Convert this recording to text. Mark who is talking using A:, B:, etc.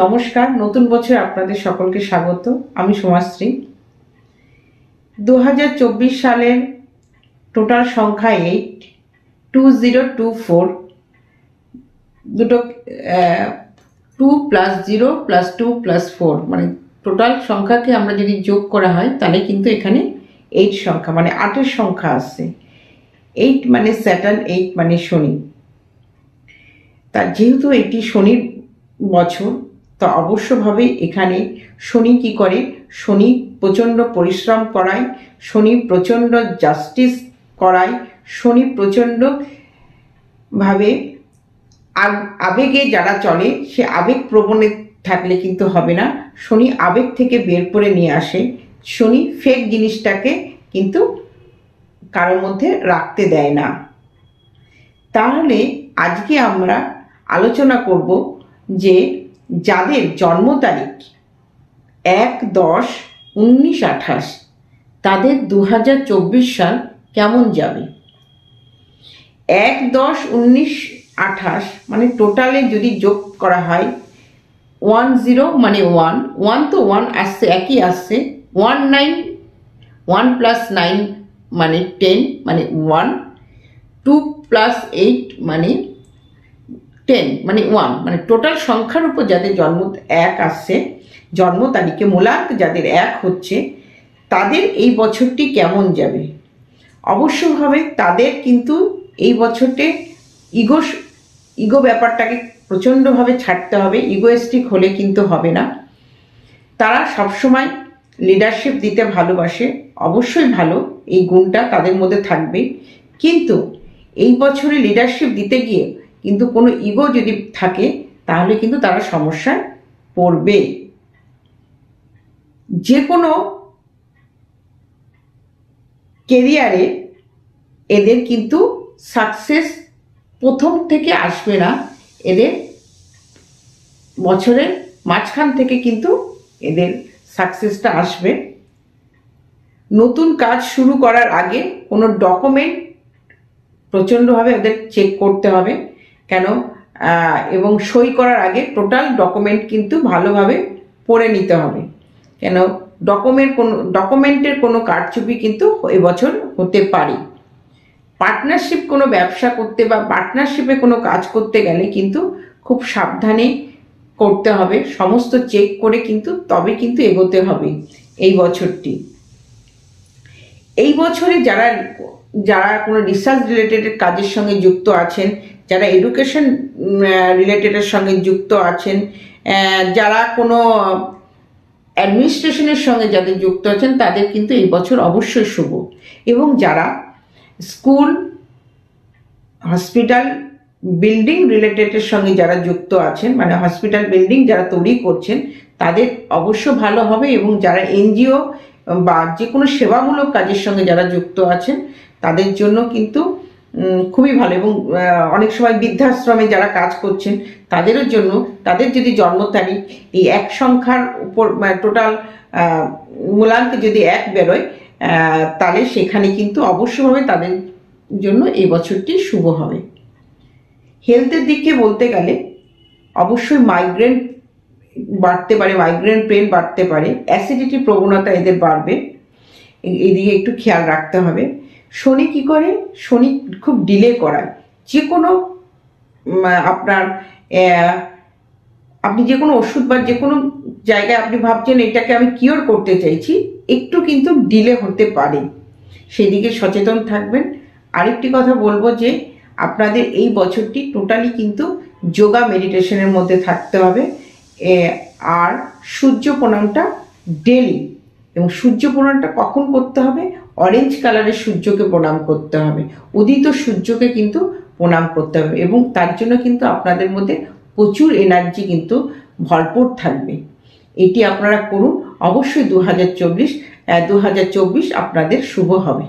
A: নমস্কার, নতুন বছর আপনাদের সকলকে স্বাগত। আমি সোমাশ্রী। 2024 সালের টোটাল সংখ্যা 8, 2024, দুটো 2 + 0 + 2 + 4, মানে টোটাল সংখ্যাকে আমরা যদি যোগ করা হয় তাহলে কিন্তু এখানে 8 সংখ্যা, মানে 8-এর সংখ্যা আসছে। 8 মানে স্যাটার্ন, 8 মানে শনি। তা যেহেতু এটি শনির বছর, তো অবশ্যভাবে এখানে শনি কি করে, শনি প্রচণ্ড পরিশ্রম করায়, শনি প্রচণ্ড জাস্টিস করায়, শনি প্রচণ্ড ভাবে আবেগে যারা চলে সে আবেগ প্রবণে থাকলে কিন্তু হবে না। শনি আবেগ থেকে বের করে নিয়ে আসে। শনি ফেক জিনিসটাকে কিন্তু কারোর মধ্যে রাখতে দেয় না। তাহলে আজকে আমরা আলোচনা করব যে যাদের জন্ম তারিখ 1, 10, 19, 28 তাদের 2024 সাল কেমন যাবে। 1, 10, 19, 28 মানে টোটালে যদি যোগ করা হয় 10 মানে 1 তো 1 আসছে, একই আসছে। 19, 1 + 9 মানে 10, মানে 1, 2 + 8 মানে 10, মানে 1, মানে টোটাল সংখ্যার উপর যাদের জন্ম 1 আসছে, জন্ম তারিখে মূলাঙ্ক যাদের 1 হচ্ছে, তাদের এই বছরটি কেমন যাবে। অবশ্যভাবে তাদের কিন্তু এই বছরটি ইগো ব্যাপারটাকে প্রচণ্ডভাবে ছাড়তে হবে। ইগোয়েস্টিক হলে কিন্তু হবে না। তারা সবসময় লিডারশিপ দিতে ভালোবাসে, অবশ্যই ভালো, এই গুণটা তাদের মধ্যে থাকবে। কিন্তু এই বছরে লিডারশিপ দিতে গিয়ে কিন্তু কোনো ইগো যদি থাকে তাহলে কিন্তু তারা সমস্যায় পড়বে। যে কোনো কেরিয়ারে এদের কিন্তু সাকসেস প্রথম থেকে আসবে না, এদের বছরের মাঝখান থেকে কিন্তু এদের সাকসেসটা আসবে। নতুন কাজ শুরু করার আগে কোনো ডকুমেন্ট প্রচণ্ডভাবে ওদের চেক করতে হবে, কেন এবং সই করার আগে টোটাল ডকুমেন্ট কিন্তু ভালোভাবে পড়ে নিতে হবে, কেন ডকুমেন্টের কোনো কারচুপি কিন্তু এবছর হতে পারে। পার্টনারশিপ কোনো ব্যবসা করতে বা পার্টনারশিপে কোনো কাজ করতে গেলে কিন্তু খুব সাবধানে করতে হবে, সমস্ত চেক করে কিন্তু তবে কিন্তু এগোতে হবে এই বছরটি। এই বছরে যারা কোনো রিসার্চ রিলেটেড কাজের সঙ্গে যুক্ত আছেন, যারা এডুকেশন রিলেটেডের সঙ্গে যুক্ত আছেন, যারা কোনো অ্যাডমিনিস্ট্রেশনের সঙ্গে যাদের যুক্ত আছেন, তাদের কিন্তু এই বছর অবশ্যই শুভ। এবং যারা স্কুল, হসপিটাল, বিল্ডিং রিলেটেডের সঙ্গে যারা যুক্ত আছেন, মানে হসপিটাল বিল্ডিং যারা তৈরি করছেন, তাদের অবশ্য ভালো হবে। এবং যারা এনজিও বা যে কোনো সেবামূলক কাজের সঙ্গে যারা যুক্ত আছেন তাদের জন্য কিন্তু খুবই ভালো। এবং অনেক সময় বৃদ্ধাশ্রমে যারা কাজ করছেন তাদেরও জন্য, তাদের যদি জন্ম তারিখ এই 1 সংখ্যার উপর টোটাল মূলাঙ্ক যদি 1 বেরোয়, তাহলে সেখানে কিন্তু অবশ্যভাবে তাদের জন্য এই বছরটি শুভ হবে। হেলথের দিকে বলতে গেলে অবশ্যই মাইগ্রেন বাড়তে পারে, মাইগ্রেন পেন বাড়তে পারে, অ্যাসিডিটি প্রবণতা এদের বাড়বে, এদিকে একটু খেয়াল রাখতে হবে। শনি কি করে, শনি খুব ডিলে করায়। যে কোনো আপনি যে কোনো ওষুধ বা যে কোনো জায়গায় আপনি ভাবছেন এটাকে আমি কিওর করতে চাইছি, একটু কিন্তু ডিলে হতে পারে, সেদিকে সচেতন থাকবেন। আরেকটি কথা বলবো যে আপনাদের এই বছরটি টোটালি কিন্তু যোগা মেডিটেশনের মধ্যে থাকতে হবে। আর সূর্য প্রণামটা ডেলি, এবং সূর্য প্রণামটা কখন করতে হবে, অরেঞ্জ কালারের সূর্যকে প্রণাম করতে হবে, উদিত সূর্যকে কিন্তু প্রণাম করতে হবে। এবং তার জন্য কিন্তু আপনাদের মধ্যে প্রচুর এনার্জি কিন্তু ভরপুর থাকবে। এটি আপনারা করুন, অবশ্যই 2024 আপনাদের শুভ হবে।